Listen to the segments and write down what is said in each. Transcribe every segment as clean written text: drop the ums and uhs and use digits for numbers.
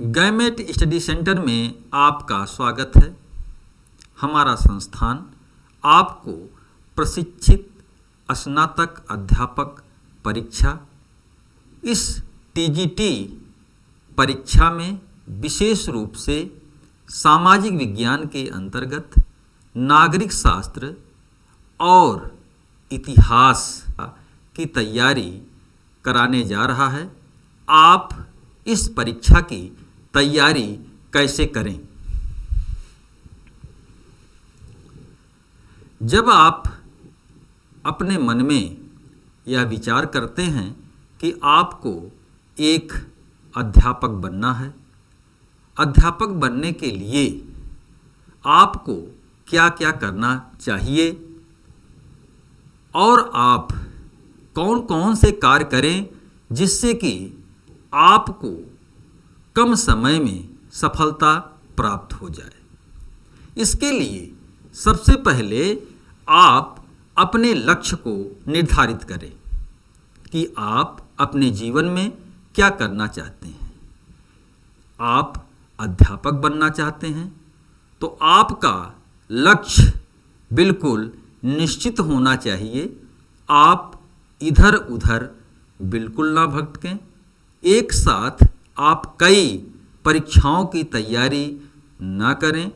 Gamete study centre में आपका स्वागत है। हमारा संस्थान आपको प्रशिक्षित स्नातक अध्यापक परीक्षा इस टीजीटी परीक्षा में विशेष रूप से सामाजिक विज्ञान के अंतर्गत नागरिक शास्त्र और इतिहास की तैयारी कराने जा रहा है। आप इस परीक्षा की तैयारी कैसे करें? जब आप अपने मन में यह विचार करते हैं कि आपको एक अध्यापक बनना है, अध्यापक बनने के लिए आपको क्या क्या करना चाहिए और आप कौन कौन से कार्य करें जिससे कि आपको कम समय में सफलता प्राप्त हो जाए। इसके लिए सबसे पहले आप अपने लक्ष्य को निर्धारित करें कि आप अपने जीवन में क्या करना चाहते हैं। आप अध्यापक बनना चाहते हैं तो आपका लक्ष्य बिल्कुल निश्चित होना चाहिए। आप इधर उधर बिल्कुल ना भटकें। एक साथ आप कई परीक्षाओं की तैयारी न करें।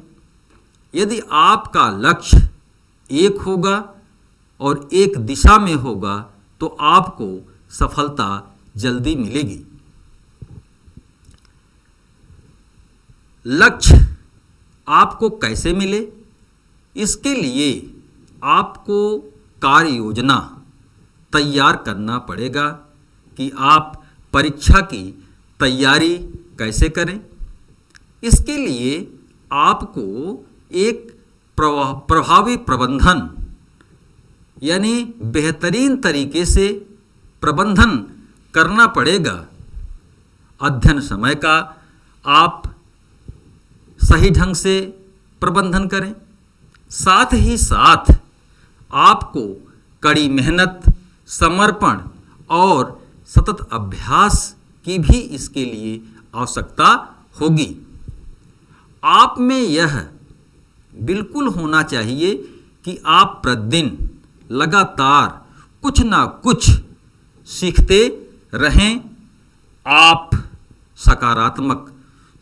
यदि आपका लक्ष्य एक होगा और एक दिशा में होगा तो आपको सफलता जल्दी मिलेगी। लक्ष्य आपको कैसे मिले? इसके लिए आपको कार्य योजना तैयार करना पड़ेगा कि आप परीक्षा की तैयारी कैसे करें। इसके लिए आपको एक प्रभावी प्रबंधन यानी बेहतरीन तरीके से प्रबंधन करना पड़ेगा। अध्ययन समय का आप सही ढंग से प्रबंधन करें। साथ ही साथ आपको कड़ी मेहनत, समर्पण और सतत अभ्यास की भी इसके लिए आवश्यकता होगी। आप में यह बिल्कुल होना चाहिए कि आप प्रतिदिन लगातार कुछ ना कुछ सीखते रहें। आप सकारात्मक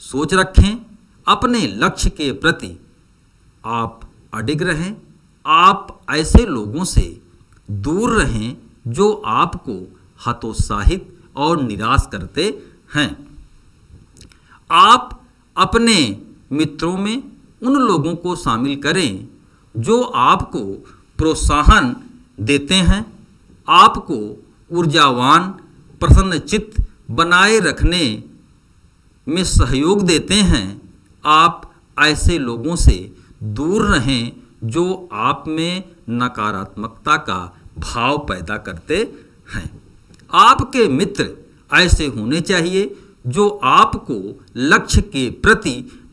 सोच रखें। अपने लक्ष्य के प्रति आप अडिग रहें। आप ऐसे लोगों से दूर रहें जो आपको हतोत्साहित और निराश करते हैं। आप अपने मित्रों में उन लोगों को शामिल करें जो आपको प्रोत्साहन देते हैं, आपको ऊर्जावान, प्रसन्नचित्त बनाए रखने में सहयोग देते हैं। आप ऐसे लोगों से दूर रहें जो आप में नकारात्मकता का भाव पैदा करते हैं। आपके मित्र ऐसे होने चाहिए जो आपको लक्ष्य के प्रति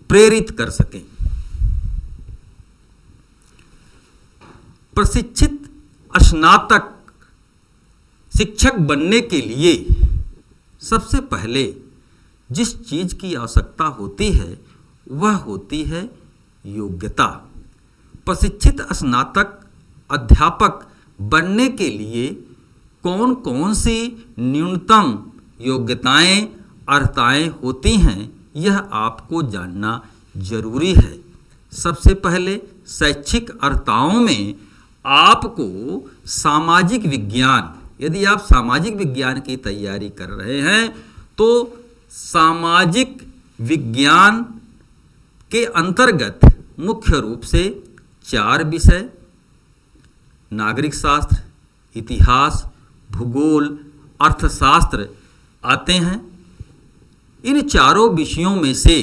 प्रेरित कर सकें। प्रशिक्षित स्नातक शिक्षक बनने के लिए सबसे पहले जिस चीज़ की आवश्यकता होती है वह होती है योग्यता। प्रशिक्षित स्नातक अध्यापक बनने के लिए कौन कौन सी न्यूनतम योग्यताएं, अर्हताएं होती हैं, यह आपको जानना जरूरी है। सबसे पहले शैक्षिक अर्हताओं में आपको सामाजिक विज्ञान, यदि आप सामाजिक विज्ञान की तैयारी कर रहे हैं तो सामाजिक विज्ञान के अंतर्गत मुख्य रूप से 4 विषय नागरिक शास्त्र, इतिहास, भूगोल, अर्थशास्त्र आते हैं। इन चारों विषयों में से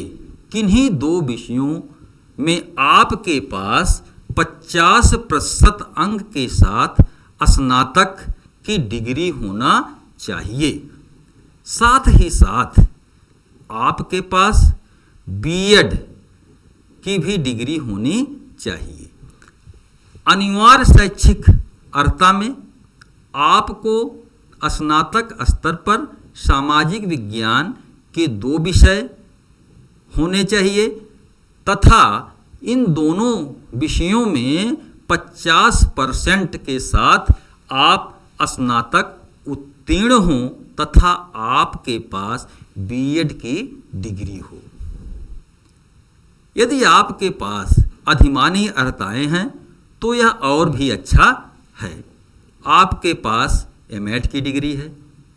किन्हीं 2 विषयों में आपके पास 50% अंक के साथ स्नातक की डिग्री होना चाहिए। साथ ही साथ आपके पास बीएड की भी डिग्री होनी चाहिए। अनिवार्य शैक्षिक अर्हता में आपको स्नातक स्तर पर सामाजिक विज्ञान के 2 विषय होने चाहिए तथा इन दोनों विषयों में 50% के साथ आप स्नातक उत्तीर्ण हों तथा आपके पास बीएड की डिग्री हो। यदि आपके पास अधिमानी अर्हताएं हैं तो यह और भी अच्छा है। आपके पास एमएड की डिग्री है,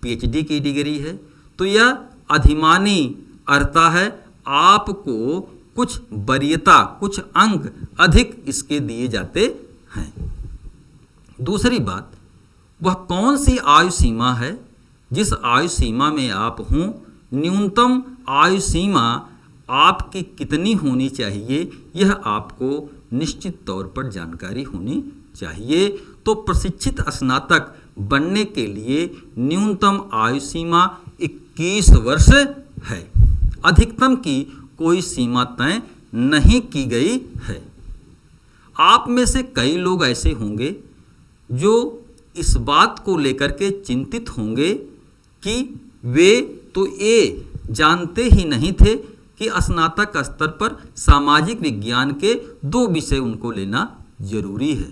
पीएचडी की डिग्री है, तो यह अधिमानी अर्हता है। आपको कुछ वरीयता, कुछ अंक अधिक इसके दिए जाते हैं। दूसरी बात, वह कौन सी आयु सीमा है जिस आयु सीमा में आप हों। न्यूनतम आयु सीमा आपकी कितनी होनी चाहिए, यह आपको निश्चित तौर पर जानकारी होनी चाहिए। तो प्रशिक्षित स्नातक बनने के लिए न्यूनतम आयु सीमा 21 वर्ष है। अधिकतम की कोई सीमा तय नहीं की गई है। आप में से कई लोग ऐसे होंगे जो इस बात को लेकर के चिंतित होंगे कि वे तो ये जानते ही नहीं थे कि स्नातक स्तर पर सामाजिक विज्ञान के 2 विषय उनको लेना जरूरी है,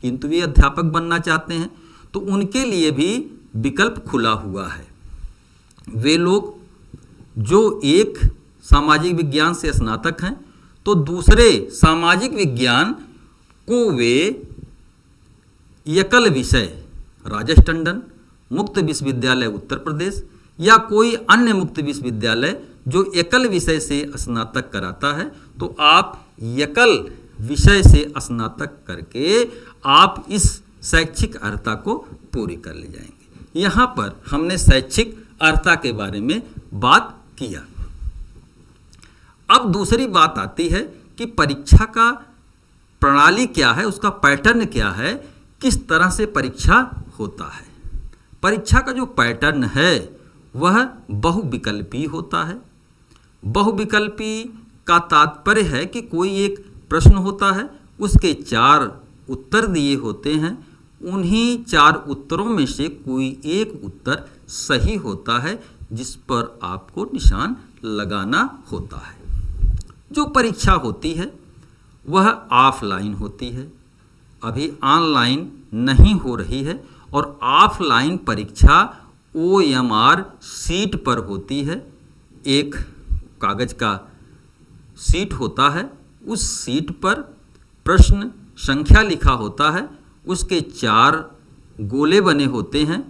किंतु वे अध्यापक बनना चाहते हैं तो उनके लिए भी विकल्प खुला हुआ है। वे लोग जो एक सामाजिक विज्ञान से स्नातक हैं तो दूसरे सामाजिक विज्ञान को वे एकल विषय राजेश टंडन मुक्त विश्वविद्यालय उत्तर प्रदेश या कोई अन्य मुक्त विश्वविद्यालय जो एकल विषय से स्नातक कराता है, तो आप एकल विषय से स्नातक करके आप इस शैक्षिक अर्हता को पूरी कर ले जाएंगे। यहाँ पर हमने शैक्षिक अर्हता के बारे में बात किया। अब दूसरी बात आती है कि परीक्षा का प्रणाली क्या है, उसका पैटर्न क्या है, किस तरह से परीक्षा होता है। परीक्षा का जो पैटर्न है वह बहुविकल्पी होता है। बहुविकल्पी का तात्पर्य है कि कोई एक प्रश्न होता है, उसके 4 उत्तर दिए होते हैं, उन्हीं 4 उत्तरों में से कोई एक उत्तर सही होता है जिस पर आपको निशान लगाना होता है। जो परीक्षा होती है वह ऑफलाइन होती है, अभी ऑनलाइन नहीं हो रही है। और ऑफलाइन परीक्षा OMR सीट पर होती है। एक कागज़ का सीट होता है, उस सीट पर प्रश्न संख्या लिखा होता है, उसके 4 गोले बने होते हैं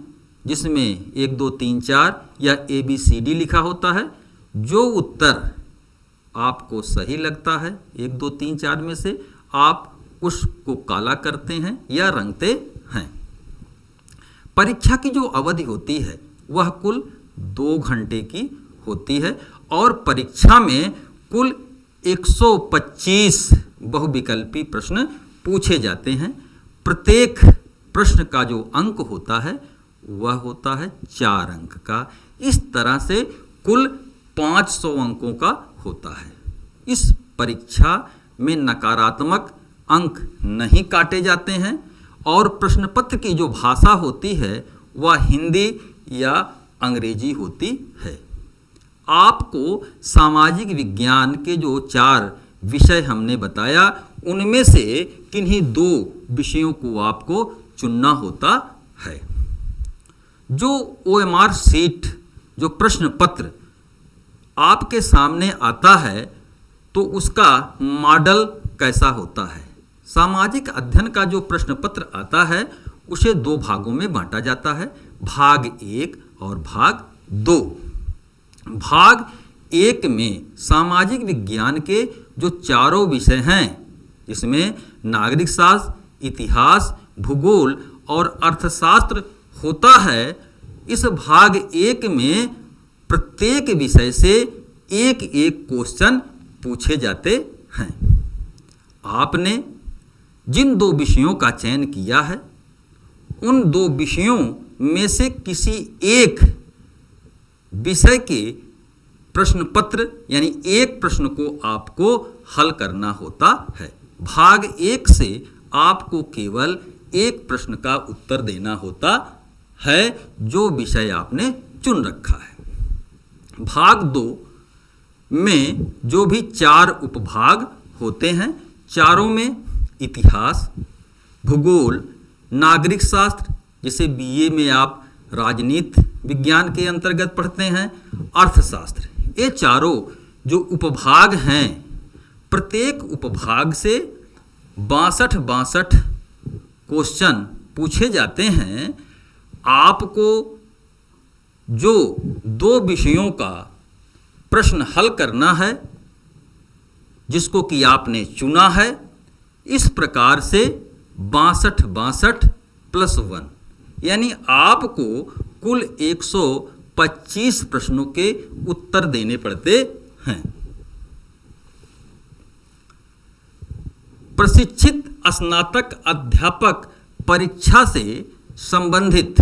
जिसमें 1 2 3 4 या ABCD लिखा होता है। जो उत्तर आपको सही लगता है 1 2 3 4 में से, आप उसको काला करते हैं या रंगते हैं। परीक्षा की जो अवधि होती है वह कुल 2 घंटे की होती है और परीक्षा में कुल 125 बहुविकल्पी प्रश्न पूछे जाते हैं। प्रत्येक प्रश्न का जो अंक होता है वह होता है 4 अंक का। इस तरह से कुल 500 अंकों का होता है। इस परीक्षा में नकारात्मक अंक नहीं काटे जाते हैं और प्रश्न पत्र की जो भाषा होती है वह हिंदी या अंग्रेजी होती है। आपको सामाजिक विज्ञान के जो 4 विषय हमने बताया उनमें से किन्हीं 2 विषयों को आपको चुनना होता है। जो OMR सीट, जो प्रश्न पत्र आपके सामने आता है तो उसका मॉडल कैसा होता है। सामाजिक अध्ययन का जो प्रश्न पत्र आता है उसे 2 भागों में बांटा जाता है, भाग 1 और भाग 2। भाग 1 में सामाजिक विज्ञान के जो 4 विषय हैं, जिसमें नागरिक शास्त्र, इतिहास, भूगोल और अर्थशास्त्र होता है, इस भाग 1 में प्रत्येक विषय से एक क्वेश्चन पूछे जाते हैं। आपने जिन 2 विषयों का चयन किया है उन 2 विषयों में से किसी एक विषय के प्रश्न पत्र यानी एक प्रश्न को आपको हल करना होता है। भाग 1 से आपको केवल एक प्रश्न का उत्तर देना होता है जो विषय आपने चुन रखा है। भाग 2 में जो भी 4 उपभाग होते हैं, चारों में इतिहास, भूगोल, नागरिक शास्त्र जिसे बीए में आप राजनीति विज्ञान के अंतर्गत पढ़ते हैं, अर्थशास्त्र, ये चारों जो उपभाग हैं, प्रत्येक उपभाग से 62 क्वेश्चन पूछे जाते हैं। आपको जो 2 विषयों का प्रश्न हल करना है, जिसको कि आपने चुना है, इस प्रकार से 62 प्लस 1 यानी आपको कुल 125 प्रश्नों के उत्तर देने पड़ते हैं। प्रशिक्षित स्नातक अध्यापक परीक्षा से संबंधित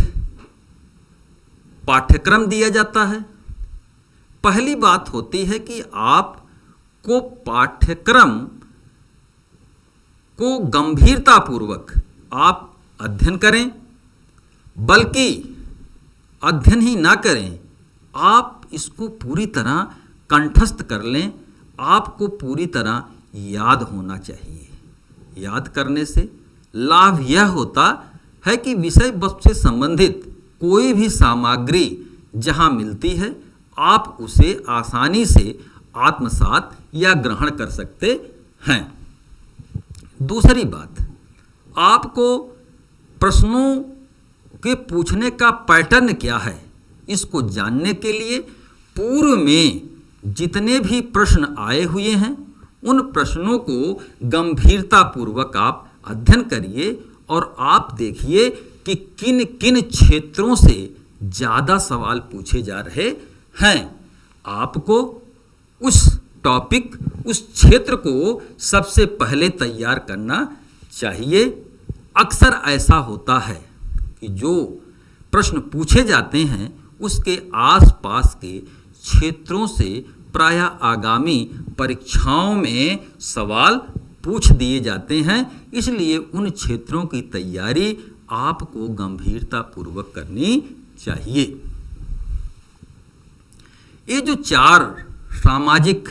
पाठ्यक्रम दिया जाता है। पहली बात होती है कि आपको पाठ्यक्रम को गंभीरतापूर्वक आप अध्ययन करें, बल्कि अध्ययन ही ना करें, आप इसको पूरी तरह कंठस्थ कर लें। आपको पूरी तरह याद होना चाहिए। याद करने से लाभ यह होता है कि विषय वस्तु से संबंधित कोई भी सामग्री जहां मिलती है, आप उसे आसानी से आत्मसात या ग्रहण कर सकते हैं। दूसरी बात, आपको प्रश्नों के पूछने का पैटर्न क्या है, इसको जानने के लिए पूर्व में जितने भी प्रश्न आए हुए हैं, उन प्रश्नों को गंभीरतापूर्वक आप अध्ययन करिए और आप देखिए कि किन किन क्षेत्रों से ज़्यादा सवाल पूछे जा रहे हैं। आपको उस टॉपिक, उस क्षेत्र को सबसे पहले तैयार करना चाहिए। अक्सर ऐसा होता है कि जो प्रश्न पूछे जाते हैं, उसके आसपास के क्षेत्रों से प्रायः आगामी परीक्षाओं में सवाल पूछ दिए जाते हैं। इसलिए उन क्षेत्रों की तैयारी आपको गंभीरतापूर्वक करनी चाहिए। ये जो 4 सामाजिक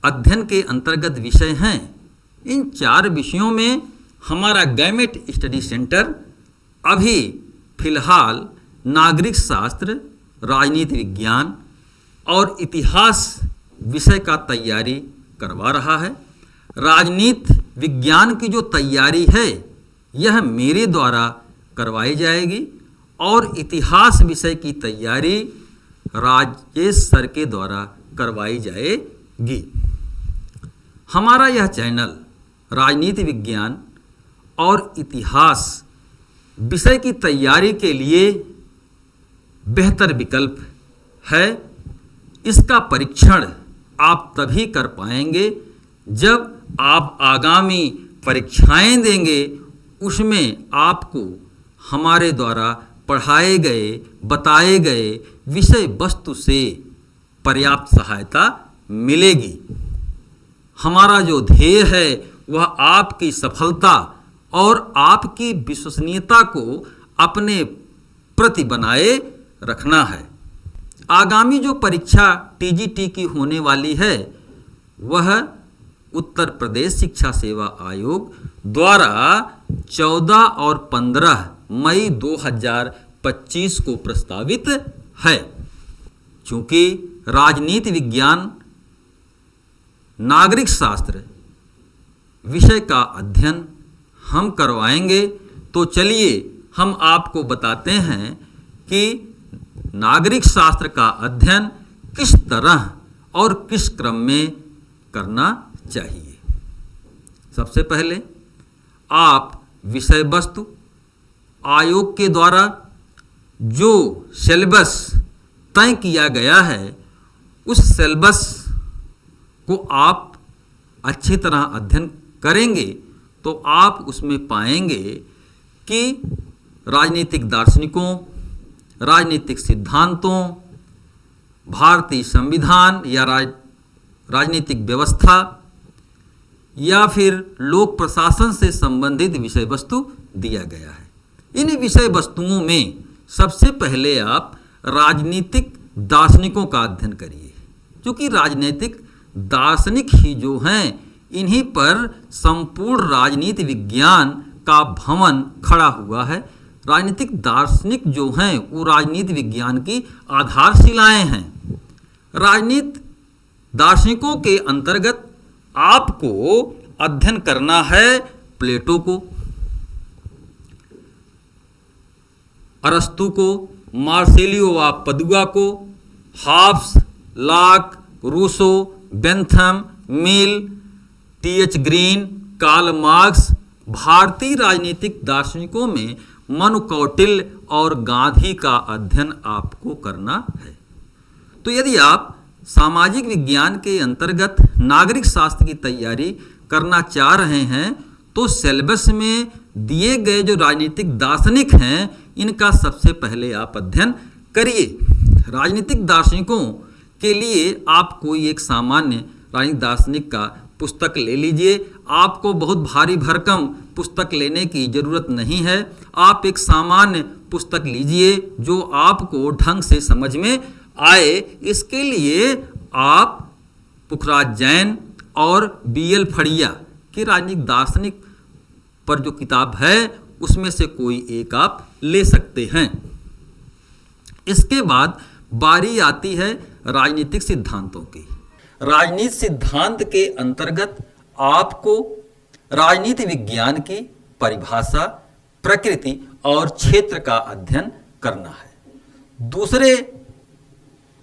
अध्ययन के अंतर्गत विषय हैं, इन 4 विषयों में हमारा गैमेट स्टडी सेंटर अभी फिलहाल नागरिक शास्त्र, राजनीति विज्ञान और इतिहास विषय का तैयारी करवा रहा है। राजनीति विज्ञान की जो तैयारी है, यह मेरे द्वारा करवाई जाएगी और इतिहास विषय की तैयारी राजेश सर के द्वारा करवाई जाएगी। हमारा यह चैनल राजनीति विज्ञान और इतिहास विषय की तैयारी के लिए बेहतर विकल्प है। इसका परीक्षण आप तभी कर पाएंगे जब आप आगामी परीक्षाएं देंगे, उसमें आपको हमारे द्वारा पढ़ाए गए, बताए गए विषय वस्तु से पर्याप्त सहायता मिलेगी। हमारा जो ध्येय है वह आपकी सफलता और आपकी विश्वसनीयता को अपने प्रति बनाए रखना है। आगामी जो परीक्षा टीजीटी की होने वाली है, वह उत्तर प्रदेश शिक्षा सेवा आयोग द्वारा 14 और 15 मई 2025 को प्रस्तावित है। चूँकि राजनीति विज्ञान, नागरिक शास्त्र विषय का अध्ययन हम करवाएंगे, तो चलिए हम आपको बताते हैं कि नागरिक शास्त्र का अध्ययन किस तरह और किस क्रम में करना चाहिए। सबसे पहले आप विषय वस्तु आयोग के द्वारा जो सिलेबस तय किया गया है, उस सिलेबस को आप अच्छी तरह अध्ययन करेंगे तो आप उसमें पाएंगे कि राजनीतिक दार्शनिकों, राजनीतिक सिद्धांतों, भारतीय संविधान या राजनीतिक व्यवस्था या फिर लोक प्रशासन से संबंधित विषय वस्तु दिया गया है। इन विषय वस्तुओं में सबसे पहले आप राजनीतिक दार्शनिकों का अध्ययन करिए। क्योंकि राजनीतिक दार्शनिक ही जो हैं, इन्हीं पर संपूर्ण राजनीति विज्ञान का भवन खड़ा हुआ है। राजनीतिक दार्शनिक जो हैं वो राजनीति विज्ञान की आधारशिलाएं हैं। राजनीति दार्शनिकों के अंतर्गत आपको अध्ययन करना है प्लेटो को, अरस्तु को, मार्सेलियो व पदुआ को, Hobbes, Locke, Rousseau, Bentham, Mill, T H. Green, Karl Marx. भारतीय राजनीतिक दार्शनिकों में मनु कौटिल्य और गांधी का अध्ययन आपको करना है। तो यदि आप सामाजिक विज्ञान के अंतर्गत नागरिक शास्त्र की तैयारी करना चाह रहे हैं तो सिलेबस में दिए गए जो राजनीतिक दार्शनिक हैं इनका सबसे पहले आप अध्ययन करिए। राजनीतिक दार्शनिकों के लिए आप कोई एक सामान्य राजनीतिक दार्शनिक का पुस्तक ले लीजिए। आपको बहुत भारी भरकम पुस्तक लेने की ज़रूरत नहीं है। आप एक सामान्य पुस्तक लीजिए जो आपको ढंग से समझ में आए। इसके लिए आप पुखराज जैन और बी.एल. फड़िया के राजनीतिक दार्शनिक पर जो किताब है उसमें से कोई एक आप ले सकते हैं। इसके बाद बारी आती है राजनीतिक सिद्धांतों की। राजनीति सिद्धांत के अंतर्गत आपको राजनीति विज्ञान की परिभाषा, प्रकृति और क्षेत्र का अध्ययन करना है। दूसरे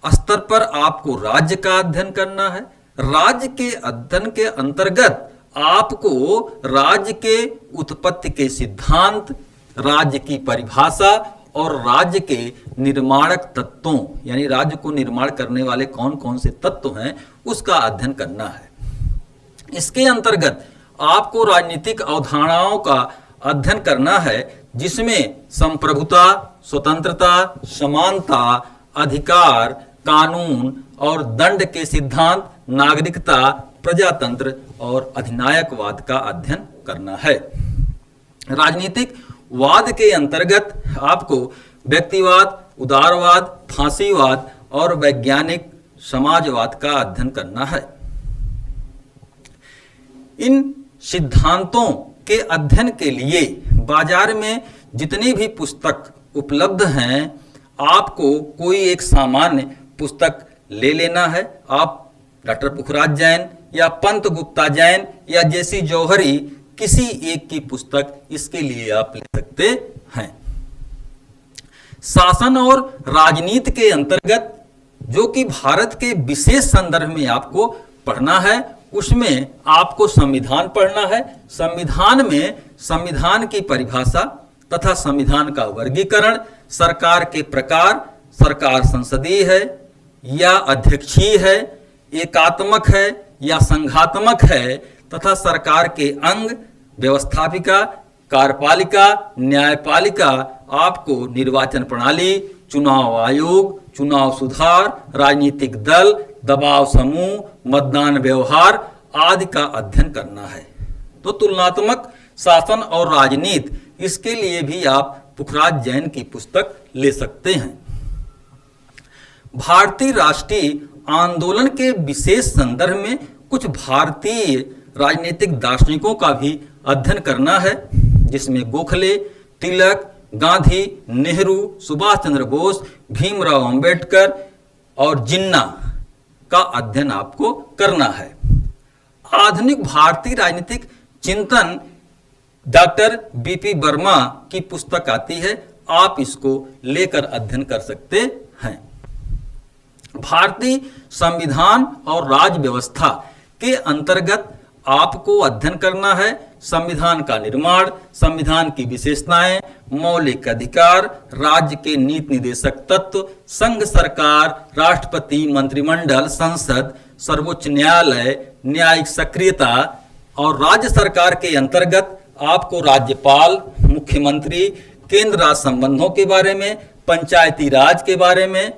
स्तर पर आपको राज्य का अध्ययन करना है। राज्य के अध्ययन के अंतर्गत आपको राज्य के उत्पत्ति के सिद्धांत, राज्य की परिभाषा और राज्य के निर्माणक तत्वों यानी राज्य को निर्माण करने वाले कौन कौन से तत्व हैं उसका अध्ययन करना है। इसके अंतर्गत आपको राजनीतिक अवधारणाओं का अध्ययन करना है जिसमें संप्रभुता, स्वतंत्रता, समानता, अधिकार, कानून और दंड के सिद्धांत, नागरिकता, प्रजातंत्र और अधिनायकवाद का अध्ययन करना है। राजनीतिक वाद के अंतर्गत आपको व्यक्तिवाद, उदारवाद, फांसीवाद और वैज्ञानिक समाजवाद का अध्ययन करना है। इन सिद्धांतों के अध्ययन के लिए बाजार में जितनी भी पुस्तक उपलब्ध हैं आपको कोई एक सामान्य पुस्तक ले लेना है। आप डॉक्टर पुखराज जैन या पंत गुप्ता जैन या जेसी जौहरी किसी एक की पुस्तक इसके लिए आप ले सकते हैं। शासन और राजनीति के अंतर्गत जो कि भारत के विशेष संदर्भ में आपको पढ़ना है उसमें आपको संविधान पढ़ना है। संविधान में संविधान की परिभाषा तथा संविधान का वर्गीकरण, सरकार के प्रकार, सरकार संसदीय है या अध्यक्षीय है, एकात्मक है या संघात्मक है तथा सरकार के अंग, व्यवस्थापिका, कार्यपालिका, न्यायपालिका, आपको निर्वाचन प्रणाली, चुनाव आयोग, चुनाव सुधार, राजनीतिक दल, दबाव समूह, मतदान व्यवहार आदि का अध्ययन करना है। तो तुलनात्मक शासन और राजनीति इसके लिए भी आप पुखराज जैन की पुस्तक ले सकते हैं। भारतीय राष्ट्रीय आंदोलन के विशेष संदर्भ में कुछ भारतीय राजनीतिक दार्शनिकों का भी अध्ययन करना है जिसमें गोखले, तिलक, गांधी, नेहरू, सुभाष चंद्र बोस, भीमराव अंबेडकर और जिन्ना का अध्ययन आपको करना है। आधुनिक भारतीय राजनीतिक चिंतन डॉक्टर बीपी वर्मा की पुस्तक आती है, आप इसको लेकर अध्ययन कर सकते हैं। भारतीय संविधान और राज्य व्यवस्था के अंतर्गत आपको अध्ययन करना है संविधान का निर्माण, संविधान की विशेषताएं, मौलिक अधिकार, राज्य के नीति निर्देशक तत्व, संघ सरकार, राष्ट्रपति, मंत्रिमंडल, संसद, सर्वोच्च न्यायालय, न्यायिक सक्रियता और राज्य सरकार के अंतर्गत आपको राज्यपाल, मुख्यमंत्री, केंद्र राज्य संबंधों के बारे में, पंचायती राज के बारे में,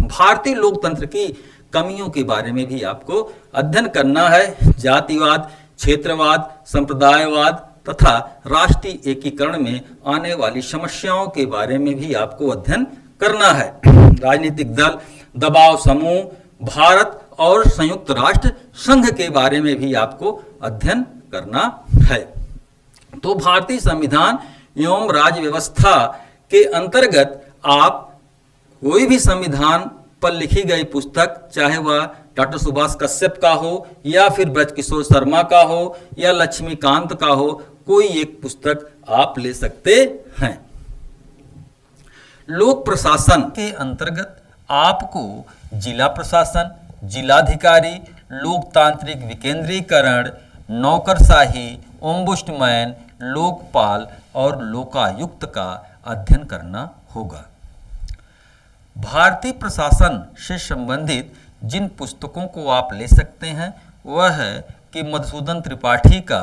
भारतीय लोकतंत्र की कमियों के बारे में भी आपको अध्ययन करना है। जातिवाद, क्षेत्रवाद, संप्रदायवाद तथा राष्ट्रीय एकीकरण में आने वाली समस्याओं के बारे में भी आपको अध्ययन करना है। राजनीतिक दल, दबाव समूह, भारत और संयुक्त राष्ट्र संघ के बारे में भी आपको अध्ययन करना है। तो भारतीय संविधान एवं राज्य व्यवस्था के अंतर्गत आप कोई भी संविधान पर लिखी गई पुस्तक, चाहे वह डॉक्टर सुभाष कश्यप का हो या फिर ब्रजकिशोर शर्मा का हो या लक्ष्मीकांत का हो, कोई एक पुस्तक आप ले सकते हैं। लोक प्रशासन के अंतर्गत आपको जिला प्रशासन, जिलाधिकारी, लोकतांत्रिक विकेंद्रीकरण, नौकरशाही, ओम्बुड्समैन, लोकपाल और लोकायुक्त का अध्ययन करना होगा। भारतीय प्रशासन से संबंधित जिन पुस्तकों को आप ले सकते हैं वह है कि मधुसूदन त्रिपाठी का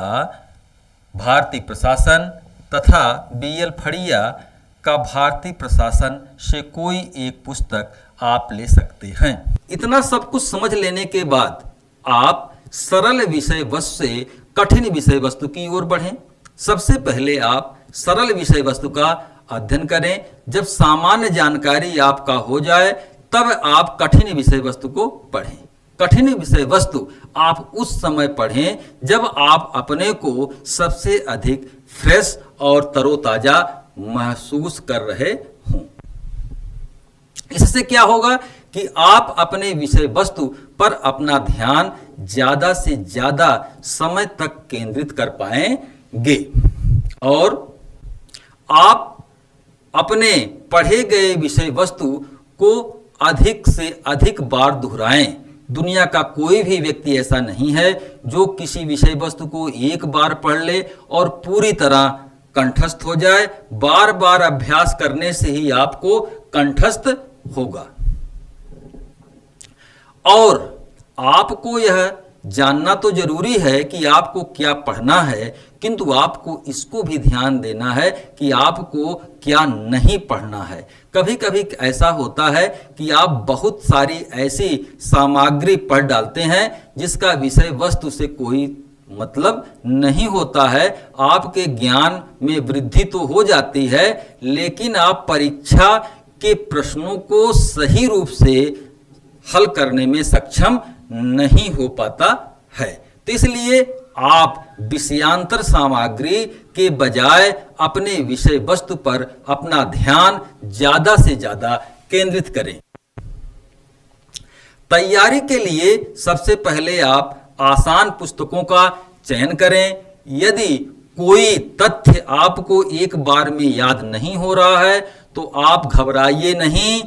भारतीय प्रशासन तथा BL फड़िया का भारतीय प्रशासन से कोई एक पुस्तक आप ले सकते हैं। इतना सब कुछ समझ लेने के बाद आप सरल विषय वस्तु से कठिन विषय वस्तु की ओर बढ़ें। सबसे पहले आप सरल विषय वस्तु का अध्ययन करें। जब सामान्य जानकारी आपका हो जाए तब आप कठिन विषय वस्तु को पढ़ें। कठिन विषय वस्तु आप उस समय पढ़ें जब आप अपने को सबसे अधिक फ्रेश और तरोताजा महसूस कर रहे हों। इससे क्या होगा कि आप अपने विषय वस्तु पर अपना ध्यान ज्यादा से ज्यादा समय तक केंद्रित कर पाएंगे और आप अपने पढ़े गए विषय वस्तु को अधिक से अधिक बार दोहराएं। दुनिया का कोई भी व्यक्ति ऐसा नहीं है जो किसी विषय वस्तु को एक बार पढ़ ले और पूरी तरह कंठस्थ हो जाए। बार बार अभ्यास करने से ही आपको कंठस्थ होगा। और आपको यह जानना तो जरूरी है कि आपको क्या पढ़ना है, किंतु आपको इसको भी ध्यान देना है कि आपको क्या नहीं पढ़ना है। कभी कभी ऐसा होता है कि आप बहुत सारी ऐसी सामग्री पढ़ डालते हैं जिसका विषय वस्तु से कोई मतलब नहीं होता है। आपके ज्ञान में वृद्धि तो हो जाती है, लेकिन आप परीक्षा के प्रश्नों को सही रूप से हल करने में सक्षम नहीं हो पाता है। तो इसलिए आप विषयांतर सामग्री के बजाय अपने विषय वस्तु पर अपना ध्यान ज्यादा से ज्यादा केंद्रित करें। तैयारी के लिए सबसे पहले आप आसान पुस्तकों का चयन करें। यदि कोई तथ्य आपको एक बार में याद नहीं हो रहा है तो आप घबराइए नहीं।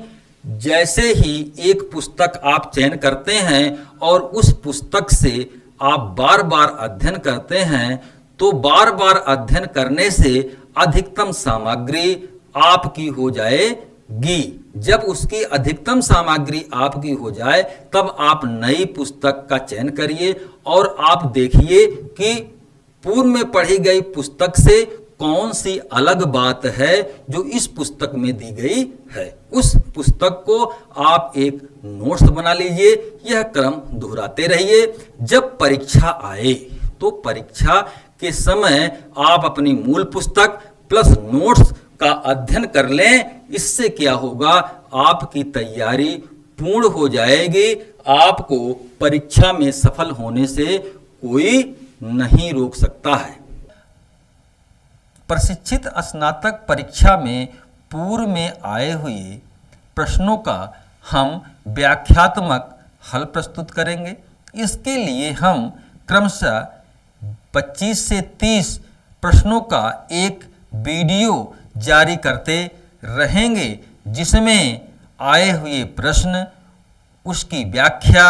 जैसे ही एक पुस्तक आप चयन करते हैं और उस पुस्तक से आप बार बार अध्ययन करते हैं तो बार बार अध्ययन करने से अधिकतम सामग्री आपकी हो जाएगी। जब उसकी अधिकतम सामग्री आपकी हो जाए तब आप नई पुस्तक का चयन करिए और आप देखिए कि पूर्व में पढ़ी गई पुस्तक से कौन सी अलग बात है जो इस पुस्तक में दी गई है। उस पुस्तक को आप एक नोट्स बना लीजिए। यह क्रम दोहराते रहिए। जब परीक्षा आए तो परीक्षा के समय आप अपनी मूल पुस्तक प्लस नोट्स का अध्ययन कर लें। इससे क्या होगा, आपकी तैयारी पूर्ण हो जाएगी। आपको परीक्षा में सफल होने से कोई नहीं रोक सकता है। प्रशिक्षित स्नातक परीक्षा में पूर्व में आए हुए प्रश्नों का हम व्याख्यात्मक हल प्रस्तुत करेंगे। इसके लिए हम क्रमशः 25 से 30 प्रश्नों का एक वीडियो जारी करते रहेंगे जिसमें आए हुए प्रश्न, उसकी व्याख्या,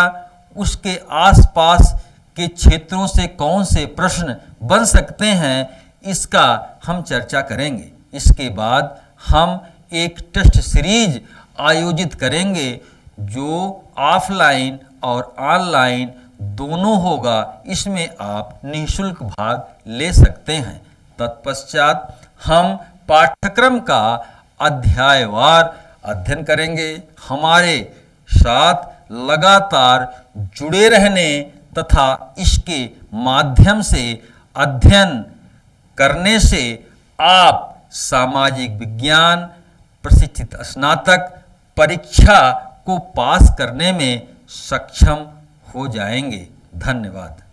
उसके आसपास के क्षेत्रों से कौन से प्रश्न बन सकते हैं, इसका हम चर्चा करेंगे। इसके बाद हम एक टेस्ट सीरीज आयोजित करेंगे जो ऑफलाइन और ऑनलाइन दोनों होगा। इसमें आप निःशुल्क भाग ले सकते हैं। तत्पश्चात हम पाठ्यक्रम का अध्यायवार अध्ययन करेंगे। हमारे साथ लगातार जुड़े रहने तथा इसके माध्यम से अध्ययन करने से आप सामाजिक विज्ञान प्रशिक्षित स्नातक परीक्षा को पास करने में सक्षम हो जाएंगे। धन्यवाद।